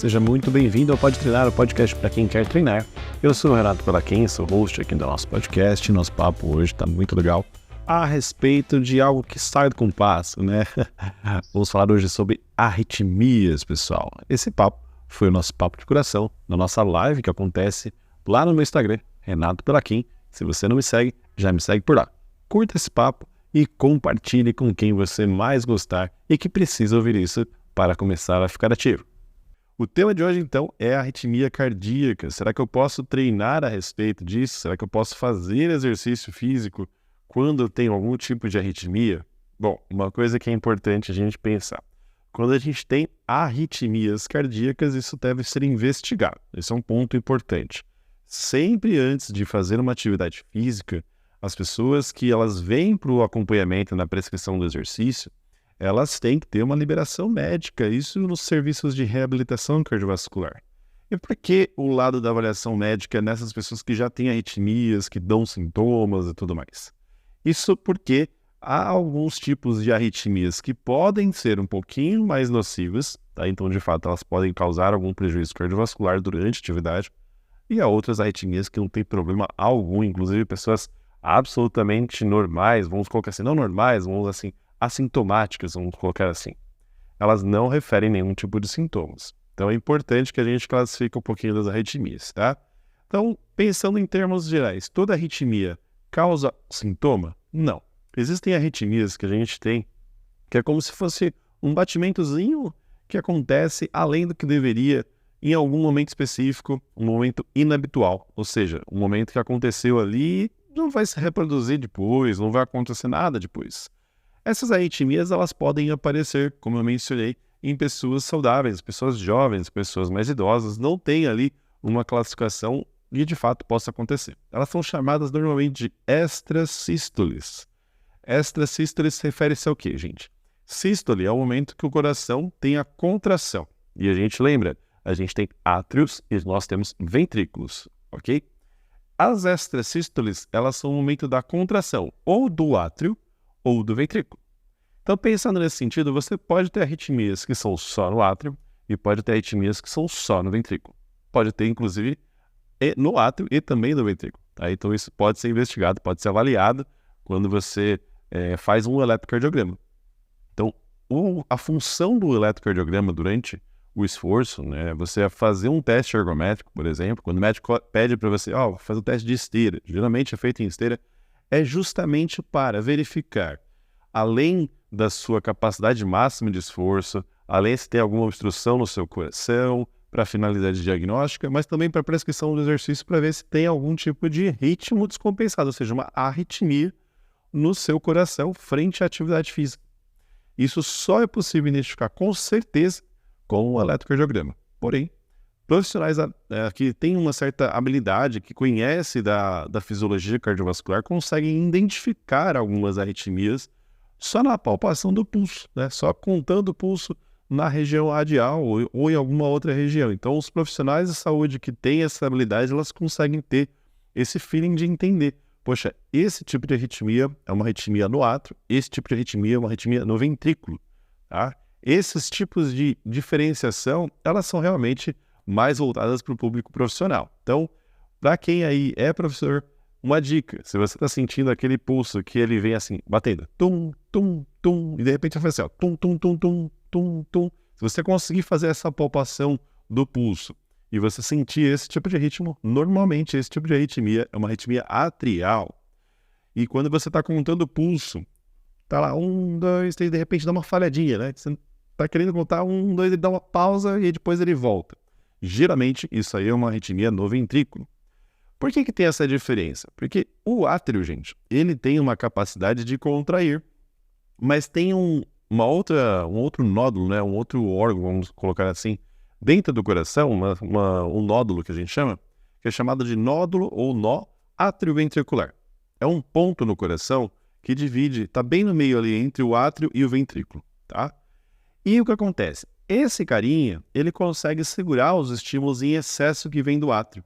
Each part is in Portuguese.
seja muito bem-vindo ao Pode Treinar, o podcast para quem quer treinar. Eu sou o Renato Pelaquim, sou host aqui do nosso podcast. Nosso papo hoje está muito legal a respeito de algo que sai do compasso, né? Vamos falar hoje sobre arritmias, pessoal. Esse papo foi o nosso papo de coração na nossa live que acontece lá no meu Instagram, Renato Pelaquim. Se você não me segue, já me segue por lá. Curta esse papo e compartilhe com quem você mais gostar e que precisa ouvir isso para começar a ficar ativo. O tema de hoje, então, é a arritmia cardíaca. Será que eu posso treinar a respeito disso? Será que eu posso fazer exercício físico quando eu tenho algum tipo de arritmia? Bom, uma coisa que é importante a gente pensar. Quando a gente tem arritmias cardíacas, isso deve ser investigado. Esse é um ponto importante. Sempre antes de fazer uma atividade física, as pessoas que elas vêm para o acompanhamento na prescrição do exercício, elas têm que ter uma liberação médica, isso nos serviços de reabilitação cardiovascular. E por que o lado da avaliação médica nessas pessoas que já têm arritmias, que dão sintomas e tudo mais? Isso porque há alguns tipos de arritmias que podem ser um pouquinho mais nocivas, tá? Então, de fato, elas podem causar algum prejuízo cardiovascular durante a atividade, e há outras arritmias que não tem problema algum, inclusive pessoas absolutamente normais, vamos colocar assim, não normais, vamos assim, assintomáticas, vamos colocar assim. Elas não referem nenhum tipo de sintomas. Então é importante que a gente classifique um pouquinho das arritmias, tá? Então, pensando em termos gerais, toda arritmia causa sintoma? Não. Existem arritmias que a gente tem que é como se fosse um batimentozinho que acontece além do que deveria em algum momento específico, um momento inabitual, ou seja, um momento que aconteceu ali não vai se reproduzir depois, não vai acontecer nada depois. Essas arritmias, elas podem aparecer, como eu mencionei, em pessoas saudáveis, pessoas jovens, pessoas mais idosas, não tem ali uma classificação e de fato possa acontecer. Elas são chamadas normalmente de extrasístoles. Extrasístoles refere-se ao quê, gente? Sístole é o momento que o coração tem a contração. E a gente lembra, a gente tem átrios e nós temos ventrículos, ok? As extrasístoles, elas são o momento da contração, ou do átrio, ou do ventrículo. Então, pensando nesse sentido, você pode ter arritmias que são só no átrio e pode ter arritmias que são só no ventrículo. Pode ter, inclusive, no átrio e também no ventrículo. Tá? Então, isso pode ser investigado, pode ser avaliado quando você faz um eletrocardiograma. Então, a função do eletrocardiograma durante o esforço, né, você vai fazer um teste ergométrico, por exemplo, quando o médico pede para você, fazer um teste de esteira, geralmente é feito em esteira, é justamente para verificar, além da sua capacidade máxima de esforço, além se tem alguma obstrução no seu coração, para finalidade diagnóstica, mas também para prescrição do exercício para ver se tem algum tipo de ritmo descompensado, ou seja, uma arritmia no seu coração frente à atividade física. Isso só é possível identificar com certeza com o eletrocardiograma. Porém, profissionais que têm uma certa habilidade, que conhecem da fisiologia cardiovascular, conseguem identificar algumas arritmias só na palpação do pulso, né? Só contando o pulso na região radial ou em alguma outra região. Então, os profissionais de saúde que têm essa habilidade, elas conseguem ter esse feeling de entender. Poxa, esse tipo de arritmia é uma arritmia no átrio, esse tipo de arritmia é uma arritmia no ventrículo, tá? Esses tipos de diferenciação, elas são realmente mais voltadas para o público profissional. Então, para quem aí é professor, uma dica, se você está sentindo aquele pulso que ele vem assim, batendo, tum, tum, tum, e de repente vai fazer assim, ó, tum, tum, tum, tum, tum, tum. Se você conseguir fazer essa palpação do pulso e você sentir esse tipo de ritmo, normalmente esse tipo de arritmia é uma arritmia atrial. E quando você está contando o pulso, tá lá, 1, 2, 3, de repente dá uma falhadinha, né? Você tá querendo contar 1, 2, ele dá uma pausa e depois ele volta. Geralmente, isso aí é uma arritmia no ventrículo. Por que tem essa diferença? Porque o átrio, gente, ele tem uma capacidade de contrair, mas tem um outro nódulo, né? Um outro órgão, vamos colocar assim, dentro do coração, um nódulo que a gente chama, que é chamado de nódulo ou nó atrioventricular. É um ponto no coração que divide, está bem no meio ali entre o átrio e o ventrículo, tá? E o que acontece? Esse carinha, ele consegue segurar os estímulos em excesso que vem do átrio.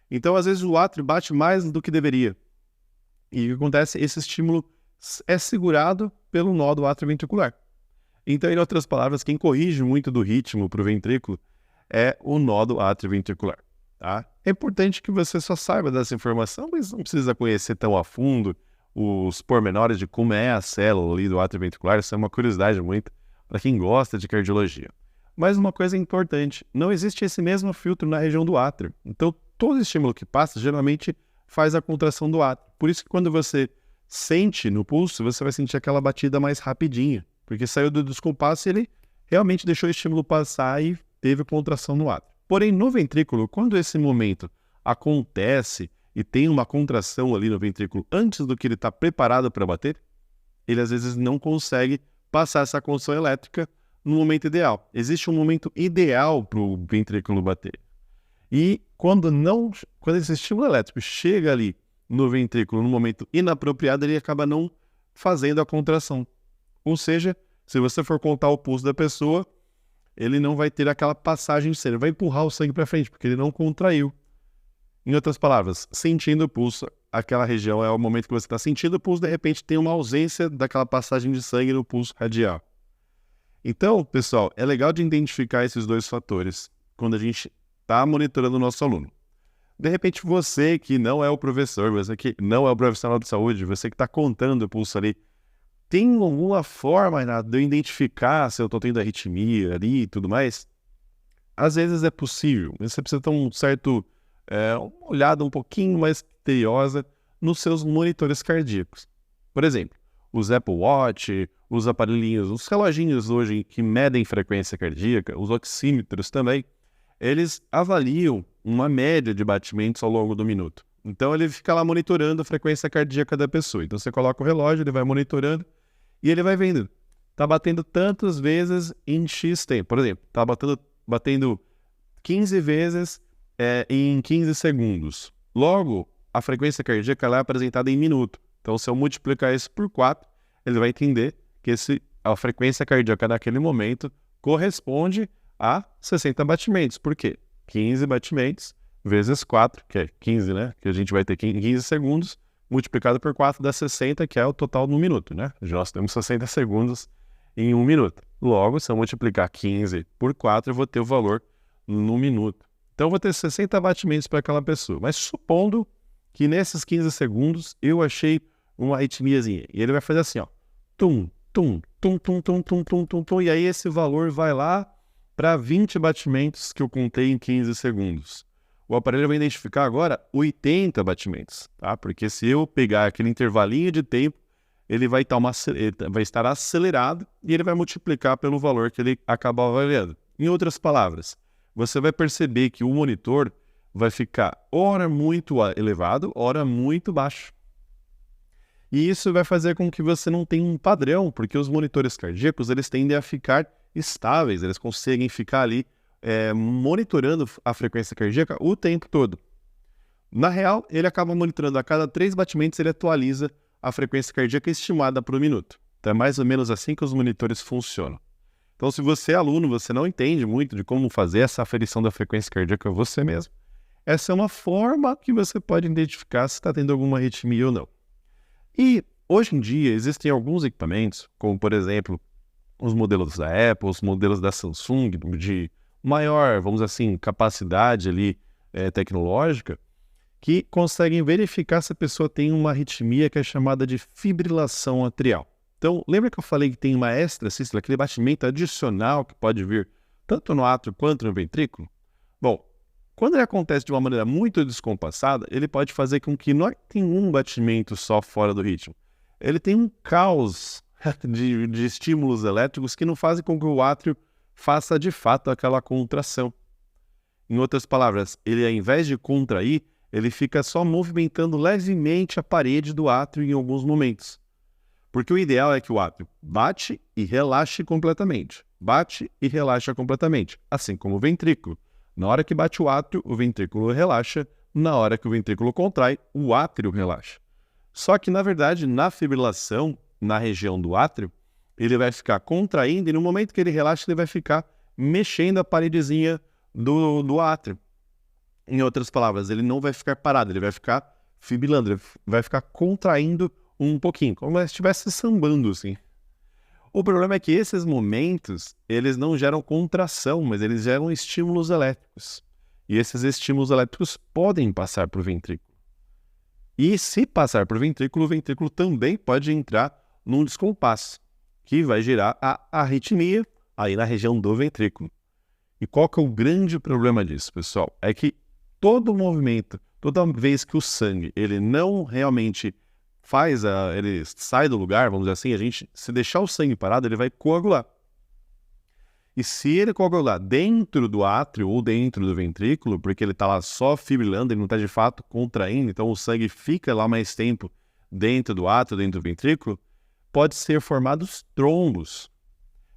Então, às vezes, o átrio bate mais do que deveria. E o que acontece? Esse estímulo é segurado pelo nó do átrio ventricular. Então, em outras palavras, quem corrige muito do ritmo para o ventrículo é o nó do átrio ventricular. Tá? É importante que você só saiba dessa informação, mas não precisa conhecer tão a fundo os pormenores de como é a célula ali do átrio ventricular. Isso é uma curiosidade muito para quem gosta de cardiologia. Mas uma coisa importante, não existe esse mesmo filtro na região do átrio. Então, todo estímulo que passa, geralmente, faz a contração do átrio. Por isso que quando você sente no pulso, você vai sentir aquela batida mais rapidinha, porque saiu do descompasso e ele realmente deixou o estímulo passar e teve contração no átrio. Porém, no ventrículo, quando esse momento acontece e tem uma contração ali no ventrículo antes do que ele está preparado para bater, ele às vezes não consegue passar essa contração elétrica no momento ideal. Existe um momento ideal para o ventrículo bater. E quando esse estímulo elétrico chega ali no ventrículo no momento inapropriado, ele acaba não fazendo a contração. Ou seja, se você for contar o pulso da pessoa, ele não vai ter aquela passagem de sangue, ele vai empurrar o sangue para frente, porque ele não contraiu. Em outras palavras, sentindo o pulso, aquela região é o momento que você está sentindo o pulso, de repente tem uma ausência daquela passagem de sangue no pulso radial. Então, pessoal, é legal de identificar esses dois fatores quando a gente está monitorando o nosso aluno. De repente, você que não é o professor, você que não é o profissional de saúde, você que está contando o pulso ali, tem alguma forma, Renato, de eu identificar se eu estou tendo arritmia ali e tudo mais? Às vezes é possível, mas você precisa ter uma olhada um pouquinho mais criteriosa nos seus monitores cardíacos. Por exemplo, os Apple Watch, os aparelhinhos, os reloginhos hoje que medem frequência cardíaca, os oxímetros também, eles avaliam uma média de batimentos ao longo do minuto. Então ele fica lá monitorando a frequência cardíaca da pessoa. Então você coloca o relógio, ele vai monitorando e ele vai vendo. Está batendo tantas vezes em X tempo. Por exemplo, está batendo 15 vezes em 15 segundos. Logo, a frequência cardíaca ela é apresentada em minuto. Então se eu multiplicar isso por 4, ele vai entender que a frequência cardíaca naquele momento corresponde a 60 batimentos. Por quê? 15 batimentos vezes 4, que é 15, né? Que a gente vai ter 15 segundos, multiplicado por 4 dá 60, que é o total no minuto, né? Nós temos 60 segundos em 1 minuto. Logo, se eu multiplicar 15 por 4, eu vou ter o valor no minuto. Então, eu vou ter 60 batimentos para aquela pessoa. Mas supondo que nesses 15 segundos eu achei uma arritmiazinha. E ele vai fazer assim, ó. Tum, tum, tum, tum, tum, tum, tum, tum, tum. E aí esse valor vai lá para 20 batimentos que eu contei em 15 segundos. O aparelho vai identificar agora 80 batimentos, tá? Porque se eu pegar aquele intervalinho de tempo, ele vai estar acelerado e ele vai multiplicar pelo valor que ele acabou avaliando. Em outras palavras, você vai perceber que o monitor vai ficar ora muito elevado, ora muito baixo. E isso vai fazer com que você não tenha um padrão, porque os monitores cardíacos eles tendem a ficar estáveis, eles conseguem ficar ali monitorando a frequência cardíaca o tempo todo. Na real, ele acaba monitorando a cada 3 batimentos, ele atualiza a frequência cardíaca estimada por minuto. Então é mais ou menos assim que os monitores funcionam. Então se você é aluno, você não entende muito de como fazer essa aferição da frequência cardíaca você mesmo, essa é uma forma que você pode identificar se está tendo alguma arritmia ou não. E hoje em dia existem alguns equipamentos, como por exemplo, os modelos da Apple, os modelos da Samsung, de maior, vamos dizer assim, capacidade ali tecnológica, que conseguem verificar se a pessoa tem uma arritmia que é chamada de fibrilação atrial. Então, lembra que eu falei que tem uma extrasístole, aquele batimento adicional que pode vir tanto no átrio quanto no ventrículo? Bom, quando ele acontece de uma maneira muito descompassada, ele pode fazer com que não tenha um batimento só fora do ritmo. Ele tem um caos de estímulos elétricos que não fazem com que o átrio faça de fato aquela contração. Em outras palavras, ele ao invés de contrair, ele fica só movimentando levemente a parede do átrio em alguns momentos. Porque o ideal é que o átrio bate e relaxe completamente. Bate e relaxa completamente. Assim como o ventrículo. Na hora que bate o átrio, o ventrículo relaxa. Na hora que o ventrículo contrai, o átrio relaxa. Só que, na verdade, na fibrilação, na região do átrio, ele vai ficar contraindo e no momento que ele relaxa, ele vai ficar mexendo a paredezinha do átrio. Em outras palavras, ele não vai ficar parado, ele vai ficar fibrilando, ele vai ficar contraindo um pouquinho, como se estivesse sambando, assim. O problema é que esses momentos, eles não geram contração, mas eles geram estímulos elétricos. E esses estímulos elétricos podem passar para o ventrículo. E se passar para o ventrículo também pode entrar num descompasso, que vai gerar a arritmia aí na região do ventrículo. E qual que é o grande problema disso, pessoal? É que todo movimento, toda vez que o sangue ele não realmente ele sai do lugar, vamos dizer assim, se deixar o sangue parado, ele vai coagular. E se ele coagular dentro do átrio ou dentro do ventrículo, porque ele está lá só fibrilando, ele não está de fato contraindo, então o sangue fica lá mais tempo dentro do átrio, dentro do ventrículo, pode ser formados trombos.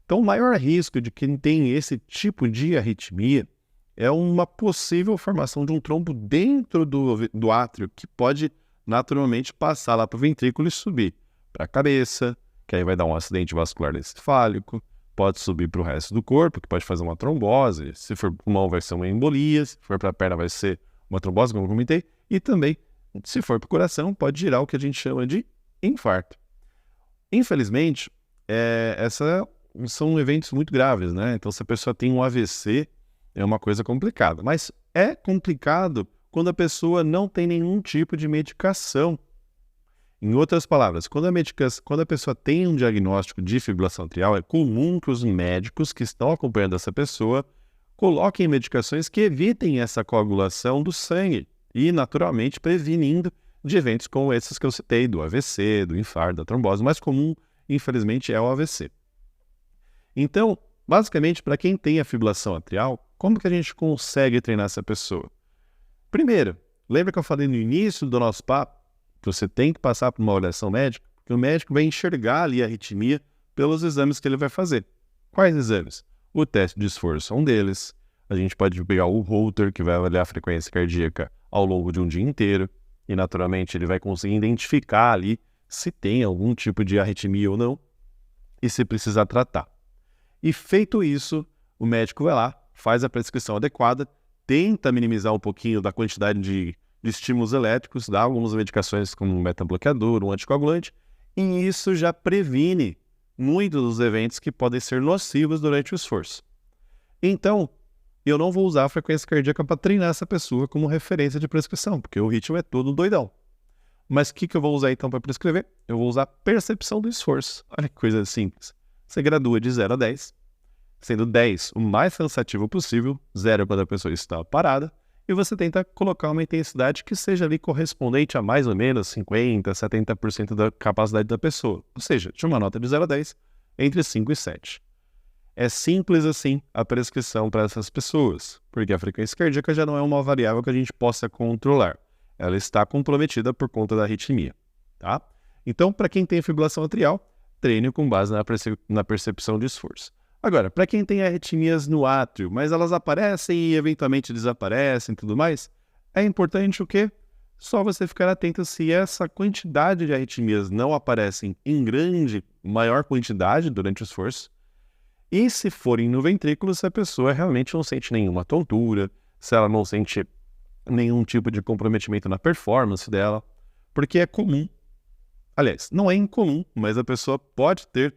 Então o maior risco de quem tem esse tipo de arritmia é uma possível formação de um trombo dentro do átrio, que pode naturalmente passar lá para o ventrículo e subir para a cabeça, que aí vai dar um acidente vascular encefálico, pode subir para o resto do corpo, que pode fazer uma trombose, se for para o pulmão vai ser uma embolia, se for para a perna vai ser uma trombose, como eu comentei, e também, se for para o coração, pode gerar o que a gente chama de infarto. Infelizmente, são eventos muito graves, né? Então, se a pessoa tem um AVC, é uma coisa complicada. Mas é complicado quando a pessoa não tem nenhum tipo de medicação. Em outras palavras, quando a pessoa tem um diagnóstico de fibrilação atrial, é comum que os médicos que estão acompanhando essa pessoa coloquem medicações que evitem essa coagulação do sangue e, naturalmente, prevenindo de eventos como esses que eu citei, do AVC, do infarto, da trombose. O mais comum, infelizmente, é o AVC. Então, basicamente, para quem tem a fibrilação atrial, como que a gente consegue treinar essa pessoa? Primeiro, lembra que eu falei no início do nosso papo que você tem que passar por uma avaliação médica? Porque o médico vai enxergar ali a arritmia pelos exames que ele vai fazer. Quais exames? O teste de esforço é um deles. A gente pode pegar o Holter, que vai avaliar a frequência cardíaca ao longo de um dia inteiro. E, naturalmente, ele vai conseguir identificar ali se tem algum tipo de arritmia ou não e se precisar tratar. E feito isso, o médico vai lá, faz a prescrição adequada, tenta minimizar um pouquinho da quantidade de estímulos elétricos, dá algumas medicações como um beta-bloqueador, um anticoagulante, e isso já previne muitos dos eventos que podem ser nocivos durante o esforço. Então, eu não vou usar a frequência cardíaca para treinar essa pessoa como referência de prescrição, porque o ritmo é todo doidão. Mas o que eu vou usar então para prescrever? Eu vou usar a percepção do esforço. Olha que coisa simples. Você gradua de 0 a 10, sendo 10 o mais cansativo possível, 0 quando a pessoa está parada, e você tenta colocar uma intensidade que seja ali correspondente a mais ou menos 50%, 70% da capacidade da pessoa. Ou seja, de uma nota de 0 a 10, entre 5 e 7. É simples assim a prescrição para essas pessoas, porque a frequência cardíaca já não é uma variável que a gente possa controlar. Ela está comprometida por conta da arritmia, tá? Então, para quem tem fibrilação atrial, treine com base na percepção de esforço. Agora, para quem tem arritmias no átrio, mas elas aparecem e eventualmente desaparecem e tudo mais, é importante o quê? Só você ficar atento se essa quantidade de arritmias não aparecem em maior quantidade durante o esforço, e se forem no ventrículo, se a pessoa realmente não sente nenhuma tontura, se ela não sente nenhum tipo de comprometimento na performance dela, porque é comum, aliás, não é incomum, mas a pessoa pode ter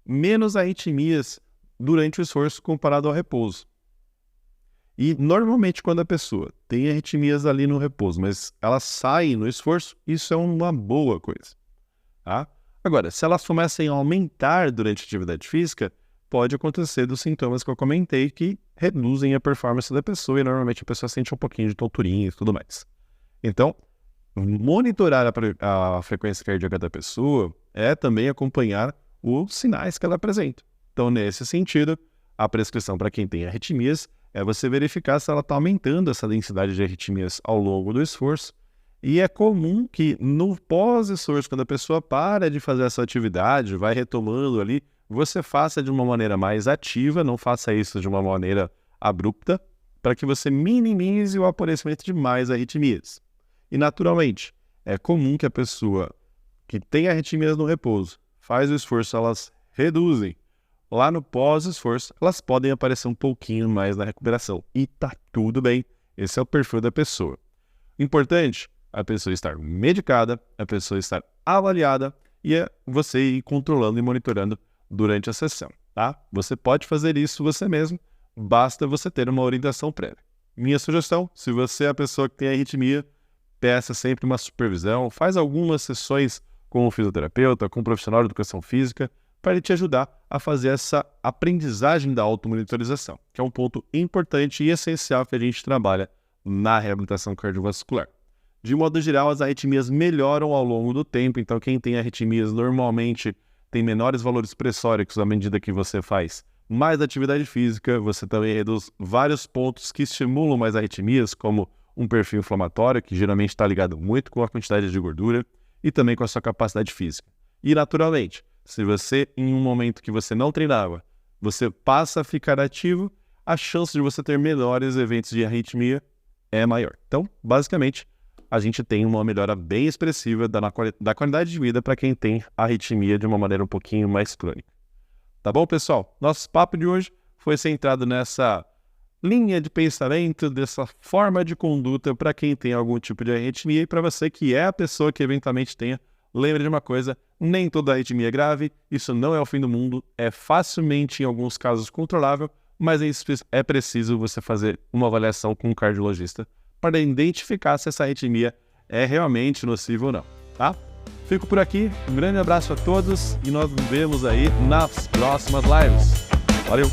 menos arritmias durante o esforço comparado ao repouso. E normalmente quando a pessoa tem arritmias ali no repouso, mas ela sai no esforço, isso é uma boa coisa, tá? Agora, se elas começam a aumentar durante a atividade física, pode acontecer dos sintomas que eu comentei que reduzem a performance da pessoa e normalmente a pessoa sente um pouquinho de tonturinha e tudo mais. Então, monitorar a frequência cardíaca da pessoa é também acompanhar os sinais que ela apresenta. Então, nesse sentido, a prescrição para quem tem arritmias é você verificar se ela está aumentando essa densidade de arritmias ao longo do esforço. E é comum que no pós-esforço, quando a pessoa para de fazer essa atividade, vai retomando ali, você faça de uma maneira mais ativa, não faça isso de uma maneira abrupta, para que você minimize o aparecimento de mais arritmias. E, naturalmente, é comum que a pessoa que tem arritmias no repouso, faz o esforço, elas reduzem. Lá no pós-esforço, elas podem aparecer um pouquinho mais na recuperação. E tá tudo bem. Esse é o perfil da pessoa. Importante, a pessoa estar medicada, a pessoa estar avaliada e você ir controlando e monitorando durante a sessão, tá? Você pode fazer isso você mesmo, basta você ter uma orientação prévia. Minha sugestão, se você é a pessoa que tem arritmia, peça sempre uma supervisão, faz algumas sessões com um fisioterapeuta, com um profissional de educação física, para ele te ajudar a fazer essa aprendizagem da automonitorização, que é um ponto importante e essencial que a gente trabalha na reabilitação cardiovascular. De modo geral, as arritmias melhoram ao longo do tempo, então quem tem arritmias normalmente tem menores valores pressóricos à medida que você faz mais atividade física, você também reduz vários pontos que estimulam mais arritmias, como um perfil inflamatório, que geralmente está ligado muito com a quantidade de gordura e também com a sua capacidade física. E naturalmente, se você, em um momento que você não treinava, você passa a ficar ativo, a chance de você ter menores eventos de arritmia é maior. Então, basicamente, a gente tem uma melhora bem expressiva da qualidade de vida para quem tem arritmia de uma maneira um pouquinho mais crônica. Tá bom, pessoal? Nosso papo de hoje foi centrado nessa linha de pensamento, dessa forma de conduta para quem tem algum tipo de arritmia e para você que é a pessoa que eventualmente tenha. Lembre de uma coisa, nem toda arritmia é grave, isso não é o fim do mundo, é facilmente, em alguns casos, controlável, mas é preciso você fazer uma avaliação com um cardiologista para identificar se essa arritmia é realmente nociva ou não, tá? Fico por aqui, um grande abraço a todos e nós nos vemos aí nas próximas lives. Valeu!